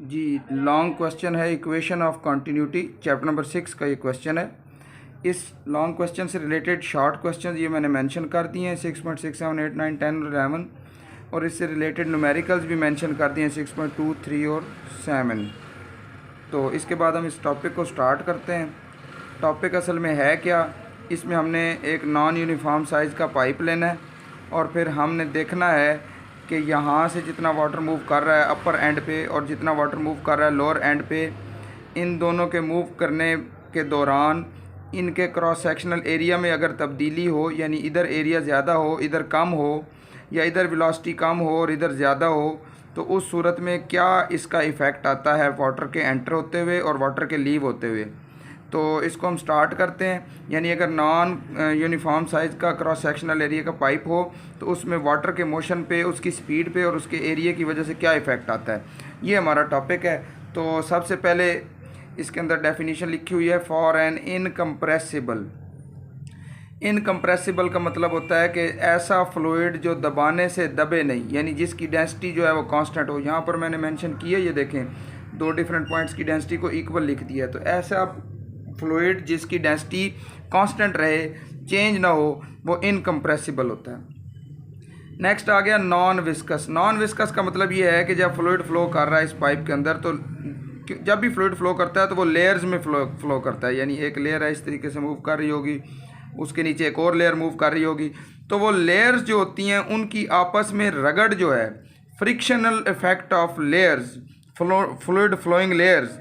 जी long question है, equation of continuity chapter number 6 का ये क्वेश्चन है। इस लॉन्ग क्वेश्चन से रिलेटेड शॉर्ट क्वेश्चन ये मैंने मेंशन कर दिए हैं 6.6, 7, 8, 9, 10 और 11, और इससे रिलेटेड न्यूमेरिकल्स भी मेंशन कर दिए हैं 6.2, 3 और 7। तो इसके बाद हम इस टॉपिक को स्टार्ट करते हैं। टॉपिक असल में है क्या, इसमें हमने एक नॉन यूनिफॉर्म साइज़ का पाइप लेना है और फिर हमने देखना है कि यहाँ से जितना वाटर मूव कर रहा है अपर एंड पे और जितना वाटर मूव कर रहा है लोअर एंड पे, इन दोनों के मूव करने के दौरान इनके क्रॉस सेक्शनल एरिया में अगर तब्दीली हो, यानी इधर एरिया ज़्यादा हो इधर कम हो, या इधर वेलोसिटी कम हो और इधर ज़्यादा हो, तो उस सूरत में क्या इसका इफ़ेक्ट आता है वाटर के एंटर होते हुए और वाटर के लीव होते हुए। तो इसको हम स्टार्ट करते हैं। यानी अगर नॉन यूनिफॉर्म साइज़ का क्रॉस सेक्शनल एरिया का पाइप हो तो उसमें वाटर के मोशन पे, उसकी स्पीड पे और उसके एरिया की वजह से क्या इफ़ेक्ट आता है, ये हमारा टॉपिक है। तो सबसे पहले इसके अंदर डेफिनेशन लिखी हुई है, फॉर एन इनकम्प्रेसिबल। इनकम्प्रेसिबल का मतलब होता है कि ऐसा फ्लूइड जो दबाने से दबे नहीं, यानी जिसकी डेंसिटी जो है वो कांस्टेंट हो। यहाँ पर मैंने मेंशन किया, ये देखें, दो डिफरेंट पॉइंट्स की डेंसिटी को इक्वल लिख दिया है। तो ऐसा फ्लूइड जिसकी डेंसिटी कांस्टेंट रहे, चेंज ना हो, वो इनकम्प्रेसिबल होता है। नेक्स्ट आ गया नॉन विस्कस। नॉन विस्कस का मतलब ये है कि जब फ्लूइड फ्लो कर रहा है इस पाइप के अंदर, तो जब भी फ्लूइड फ्लो करता है तो वो लेयर्स में फ्लो करता है। यानी एक लेयर है इस तरीके से मूव कर रही होगी, उसके नीचे एक और लेयर मूव कर रही होगी, तो वो लेयर्स जो होती हैं उनकी आपस में रगड़ जो है, frictional effect of layers, fluid flowing layers,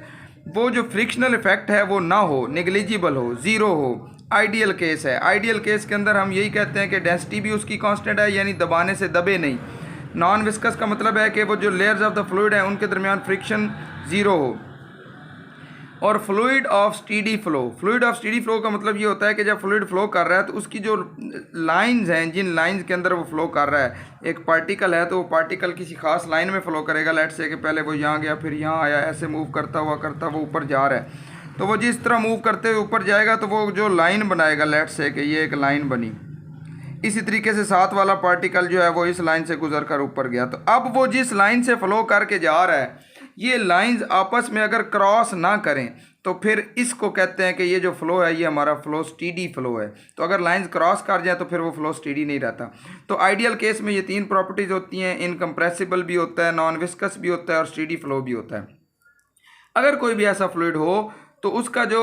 वो जो फ्रिक्शनल इफेक्ट है वो ना हो, नेग्लिजिबल हो, ज़ीरो हो, आइडियल केस है। आइडियल केस के अंदर हम यही कहते हैं कि डेंसिटी भी उसकी कांस्टेंट है, यानी दबाने से दबे नहीं। नॉन विस्कस का मतलब है कि वो जो लेयर्स ऑफ द फ्लूइड है उनके दरमियान फ्रिक्शन ज़ीरो हो। और fluid of steady flow, fluid of steady flow का मतलब ये होता है कि जब फ्लूइड फ्लो कर रहा है तो उसकी जो लाइंस हैं, जिन लाइंस के अंदर वो फ्लो कर रहा है, एक पार्टिकल है तो वो पार्टिकल किसी खास लाइन में फ्लो करेगा। लेट्स से कि पहले वो यहाँ गया, फिर यहाँ आया, ऐसे मूव करता हुआ वो ऊपर जा रहा है। तो वो जिस तरह मूव करते हुए ऊपर जाएगा तो वो जो लाइन बनाएगा, लेट्स से कि ये एक लाइन बनी, इसी तरीके से साथ वाला पार्टिकल जो है वो इस लाइन से गुजर कर ऊपर गया। तो अब वो जिस लाइन से फ्लो करके जा रहा है, ये लाइंस आपस में अगर क्रॉस ना करें तो फिर इसको कहते हैं कि ये जो फ्लो है ये हमारा फ्लो स्टीडी फ्लो है। तो अगर लाइंस क्रॉस कर जाए तो फिर वो फ्लो स्टीडी नहीं रहता। तो आइडियल केस में ये तीन प्रॉपर्टीज़ होती हैं, इनकम्प्रेसिबल भी होता है, नॉन विस्कस भी होता है और स्टीडी फ्लो भी होता है। अगर कोई भी ऐसा फ्लूइड हो तो उसका जो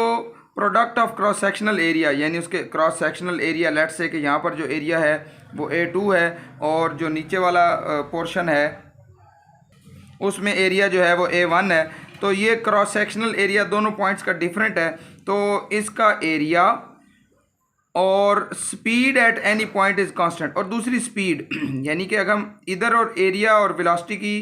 product of cross sectional area, यानी उसके cross sectional area, let's say कि यहाँ पर जो एरिया है वो A2 है और जो नीचे वाला पोर्शन है उसमें एरिया जो है वो A1 है, तो ये क्रॉस सेक्शनल एरिया दोनों पॉइंट्स का डिफरेंट है। तो इसका एरिया और speed at any point is constant, और दूसरी स्पीड यानी कि अगर हम इधर और एरिया और वेलोसिटी की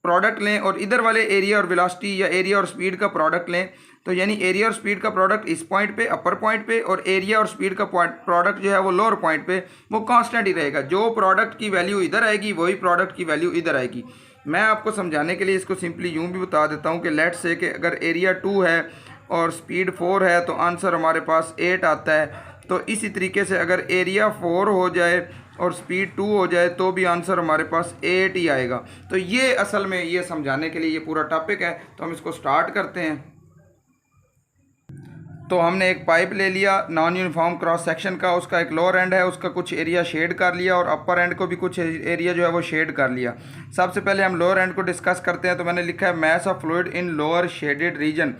प्रोडक्ट लें और इधर वाले एरिया और वेलोसिटी या एरिया और स्पीड का प्रोडक्ट लें, तो यानी एरिया और स्पीड का प्रोडक्ट इस पॉइंट पे, अपर पॉइंट पे, और एरिया और स्पीड का प्रोडक्ट जो है वो लोअर पॉइंट पे, वो कांस्टेंट ही रहेगा। जो प्रोडक्ट की वैल्यू इधर आएगी वही प्रोडक्ट की वैल्यू इधर आएगी। मैं आपको समझाने के लिए इसको सिंपली यूँ भी बता देता हूँ कि लेट्स से कि अगर एरिया 2 है और स्पीड 4 है तो आंसर हमारे पास 8 आता है। तो इसी तरीके से अगर एरिया 4 हो जाए और स्पीड 2 हो जाए तो भी आंसर हमारे पास 8 ही आएगा। तो ये असल में ये समझाने के लिए ये पूरा टॉपिक है। तो हम इसको स्टार्ट करते हैं। तो हमने एक पाइप ले लिया नॉन यूनिफॉर्म क्रॉस सेक्शन का, उसका एक लोअर एंड है, उसका कुछ एरिया शेड कर लिया और अपर एंड को भी कुछ एरिया जो है वो शेड कर लिया। सबसे पहले हम लोअर एंड को डिस्कस करते हैं। तो मैंने लिखा है mass of fluid in lower shaded region.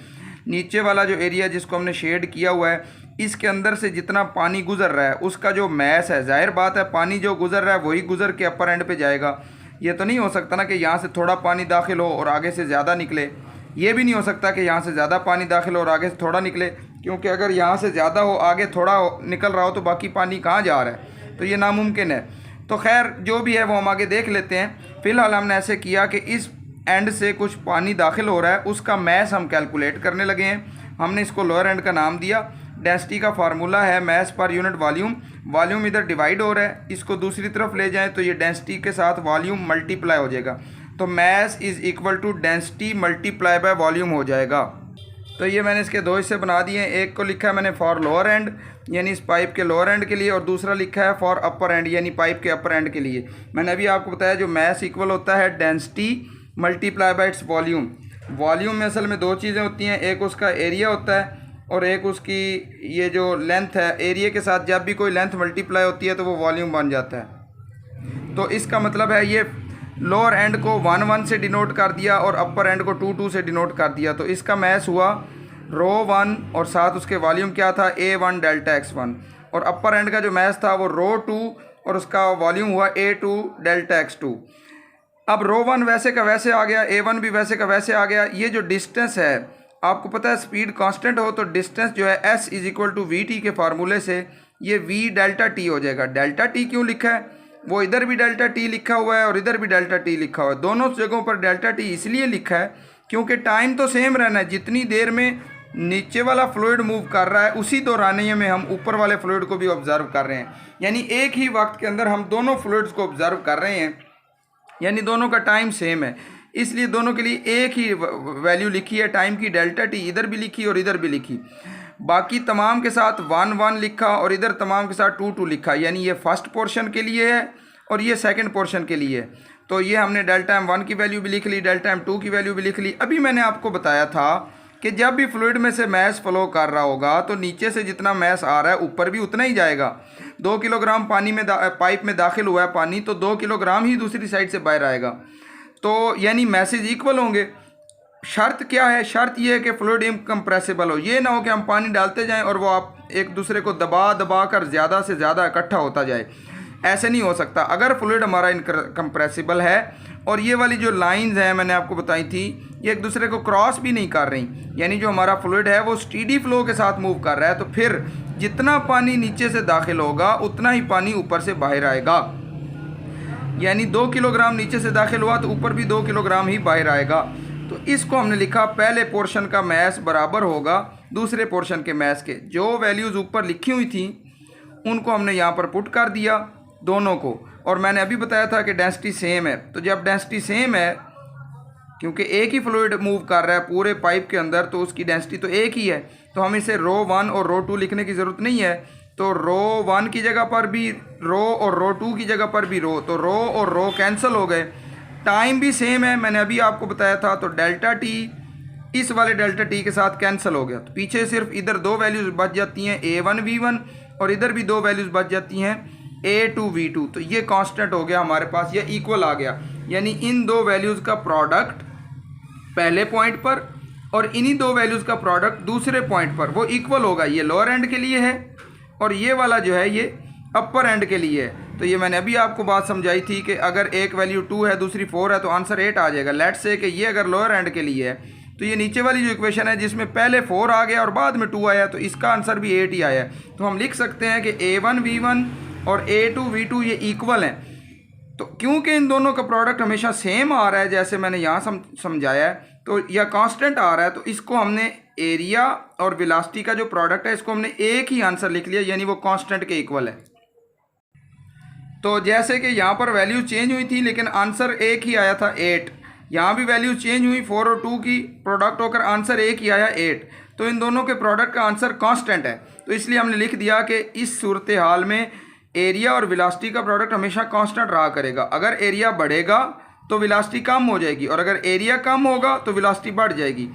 नीचे वाला जो एरिया जिसको हमने शेड किया हुआ है, इसके अंदर से जितना पानी गुजर रहा है उसका जो मैस है, जाहिर बात है पानी जो गुजर रहा है वही गुजर के अपर एंड पे जाएगा। ये तो नहीं हो सकता ना कि यहाँ से थोड़ा पानी दाखिल हो और आगे से ज़्यादा निकले। ये भी नहीं हो सकता कि यहाँ से ज़्यादा पानी दाखिल हो और आगे से थोड़ा निकले, क्योंकि अगर यहाँ से ज़्यादा हो आगे थोड़ा निकल रहा हो तो बाकी पानी कहाँ जा रहा है, तो ये नामुमकिन है। तो खैर जो भी है वो हम आगे देख लेते हैं। फ़िलहाल हमने ऐसे किया कि इस एंड से कुछ पानी दाखिल हो रहा है, उसका मैस हम कैलकुलेट करने लगे हैं। हमने इसको लोअर एंड का नाम दिया। डेंसिटी का फार्मूला है मैस पर यूनिट वॉल्यूम। वॉल्यूम इधर डिवाइड हो रहा है, इसको दूसरी तरफ ले जाएं तो ये डेंसिटी के साथ वॉल्यूम मल्टीप्लाई हो जाएगा। तो mass is equal to density multiply by volume हो जाएगा। तो ये मैंने इसके दो हिस्से बना दिए हैं। एक को लिखा है मैंने फॉर लोअर एंड, यानी इस पाइप के लोअर एंड के लिए, और दूसरा लिखा है फॉर अपर एंड, यानी पाइप के अपर एंड के लिए। मैंने अभी आपको बताया जो मैस इक्वल होता है density multiply bye its volume. Volume में असल में दो चीज़ें होती हैं, एक उसका एरिया होता है और एक उसकी ये जो लेंथ है। एरिया के साथ जब भी कोई लेंथ मल्टीप्लाई होती है तो वो वॉल्यूम बन जाता है। तो इसका मतलब है ये लोअर एंड को 1 1 से डिनोट कर दिया और अपर एंड को 2 2 से डिनोट कर दिया। तो इसका मैथ हुआ रो 1 और साथ उसके वॉल्यूम क्या था A1 डेल्टा X1, और अपर एंड का जो मैथ था वो रो 2 और उसका वॉल्यूम हुआ A2 डेल्टा X2। अब रो 1 वैसे का वैसे आ गया, A1 भी वैसे का वैसे आ गया। ये जो डिस्टेंस है, आपको पता है स्पीड कांस्टेंट हो तो डिस्टेंस जो है S = VT के फार्मूले से ये V डेल्टा T हो जाएगा। डेल्टा T क्यों लिखा है, वो इधर भी डेल्टा T लिखा हुआ है और इधर भी डेल्टा T लिखा हुआ है। दोनों जगहों पर डेल्टा T इसलिए लिखा है क्योंकि टाइम तो सेम रहना है। जितनी देर में नीचे वाला फ्लूइड मूव कर रहा है उसी दौरानिये में हम ऊपर वाले फ्लूइड को भी ऑब्जर्व कर रहे हैं। यानी एक ही वक्त के अंदर हम दोनों फ्लूइड्स को ऑब्जर्व कर रहे हैं, यानी दोनों का टाइम सेम है, इसलिए दोनों के लिए एक ही वैल्यू लिखी है टाइम की, डेल्टा T इधर भी लिखी और इधर भी लिखी। बाकी तमाम के साथ 1 1 लिखा और इधर तमाम के साथ 2 2 लिखा, यानी ये फर्स्ट पोर्शन के लिए है और ये सेकंड पोर्शन के लिए है। तो ये हमने डेल्टा M1 की वैल्यू भी लिख ली, डेल्टा M2 की वैल्यू भी लिख ली। अभी मैंने आपको बताया था कि जब भी फ्लूइड में से मैस फ्लो कर रहा होगा तो नीचे से जितना मैस आ रहा है ऊपर भी उतना ही जाएगा। 2 किलोग्राम पानी में पाइप में दाखिल हुआ है पानी, तो 2 किलोग्राम ही दूसरी साइड से बाहर आएगा। तो यानी मैसेज इक्वल होंगे। शर्त क्या है, शर्त ये है कि फ्लूइड इनकम्प्रेसिबल हो। ये ना हो कि हम पानी डालते जाएं और वो आप एक दूसरे को दबा दबा कर ज़्यादा से ज़्यादा इकट्ठा होता जाए, ऐसे नहीं हो सकता। अगर फ्लूइड हमारा इनकम्प्रेसिबल है और ये वाली जो लाइंस हैं मैंने आपको बताई थी ये एक दूसरे को क्रॉस भी नहीं कर रही, यानी जो हमारा फ्लूइड है वो स्टीडी फ्लो के साथ मूव कर रहा है, तो फिर जितना पानी नीचे से दाखिल होगा उतना ही पानी ऊपर से बाहर आएगा। यानी 2 किलोग्राम नीचे से दाखिल हुआ तो ऊपर भी 2 किलोग्राम ही बाहर आएगा। तो इसको हमने लिखा पहले पोर्शन का मैस बराबर होगा दूसरे पोर्शन के मैस के। जो वैल्यूज़ ऊपर लिखी हुई थी उनको हमने यहाँ पर पुट कर दिया दोनों को, और मैंने अभी बताया था कि डेंसिटी सेम है। तो जब डेंसिटी सेम है, क्योंकि एक ही फ्लूइड मूव कर रहा है पूरे पाइप के अंदर, तो उसकी डेंसिटी तो एक ही है, तो हम इसे रो 1 और रो 2 लिखने की ज़रूरत नहीं है। तो रो 1 की जगह पर भी रो और रो 2 की जगह पर भी रो, तो रो और रो कैंसिल हो गए। टाइम भी सेम है, मैंने अभी आपको बताया था। तो डेल्टा T इस वाले डेल्टा T के साथ कैंसिल हो गया, तो पीछे सिर्फ इधर 2 वैल्यूज़ बच जाती हैं A1 V1 और इधर भी 2 वैल्यूज़ बच जाती हैं A2 V2। तो ये कांस्टेंट हो गया हमारे पास, ये इक्वल आ गया। यानी इन 2 वैल्यूज़ का प्रोडक्ट पहले पॉइंट पर और इन्हीं 2 वैल्यूज़ का प्रोडक्ट दूसरे पॉइंट पर वो इक्वल होगा। ये लोअर एंड के लिए है और ये वाला जो है ये अपर एंड के लिए है। तो ये मैंने अभी आपको बात समझाई थी कि अगर एक वैल्यू 2 है दूसरी 4 है तो आंसर 8 आ जाएगा। लेट्स से कि ये अगर लोअर एंड के लिए है तो ये नीचे वाली जो इक्वेशन है जिसमें पहले 4 आ गया और बाद में 2 आया, तो इसका आंसर भी 8 ही आया है। तो हम लिख सकते हैं कि A1 V1 और A2 V2 ये इक्वल हैं। तो क्योंकि इन दोनों का प्रोडक्ट हमेशा सेम आ रहा है जैसे मैंने यहाँ समझाया है, तो या कांस्टेंट आ रहा है, तो इसको हमने एरिया और वेलोसिटी का जो प्रोडक्ट है इसको हमने एक ही आंसर लिख लिया, यानी वो कांस्टेंट के इक्वल है। तो जैसे कि यहाँ पर वैल्यू चेंज हुई थी लेकिन आंसर एक ही आया था 8। यहाँ भी वैल्यू चेंज हुई 4 और 2 की, प्रोडक्ट होकर आंसर एक ही आया 8। तो इन दोनों के प्रोडक्ट का आंसर कांस्टेंट है। तो इसलिए हमने लिख दिया कि इस सूरत हाल में एरिया और वेलोसिटी का प्रोडक्ट हमेशा कांस्टेंट रहा करेगा। अगर एरिया बढ़ेगा तो वेलोसिटी कम हो जाएगी और अगर एरिया कम होगा तो वेलोसिटी बढ़ जाएगी।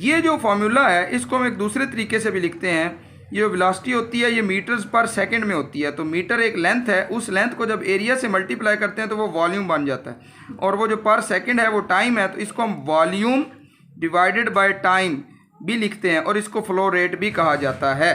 ये जो फार्मूला है इसको हम एक दूसरे तरीके से भी लिखते हैं। ये वेलोसिटी होती है ये मीटर्स पर सेकंड में होती है। तो मीटर एक लेंथ है, उस लेंथ को जब एरिया से मल्टीप्लाई करते हैं तो वो वॉल्यूम बन जाता है, और वो जो पर सेकंड है वो टाइम है। तो इसको हम वॉल्यूम डिवाइडेड बाय टाइम भी लिखते हैं और इसको फ्लो रेट भी कहा जाता है।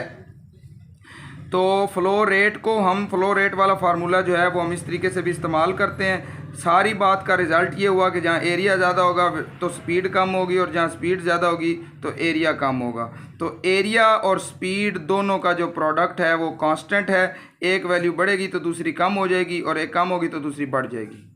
तो फ्लो रेट को हम फ्लो रेट वाला फार्मूला जो है वो हम इस तरीके से भी इस्तेमाल करते हैं। सारी बात का रिज़ल्ट ये हुआ कि जहाँ एरिया ज़्यादा होगा तो स्पीड कम होगी और जहाँ स्पीड ज़्यादा होगी तो एरिया कम होगा। तो एरिया और स्पीड दोनों का जो प्रोडक्ट है वो कांस्टेंट है। एक वैल्यू बढ़ेगी तो दूसरी कम हो जाएगी और एक कम होगी तो दूसरी बढ़ जाएगी।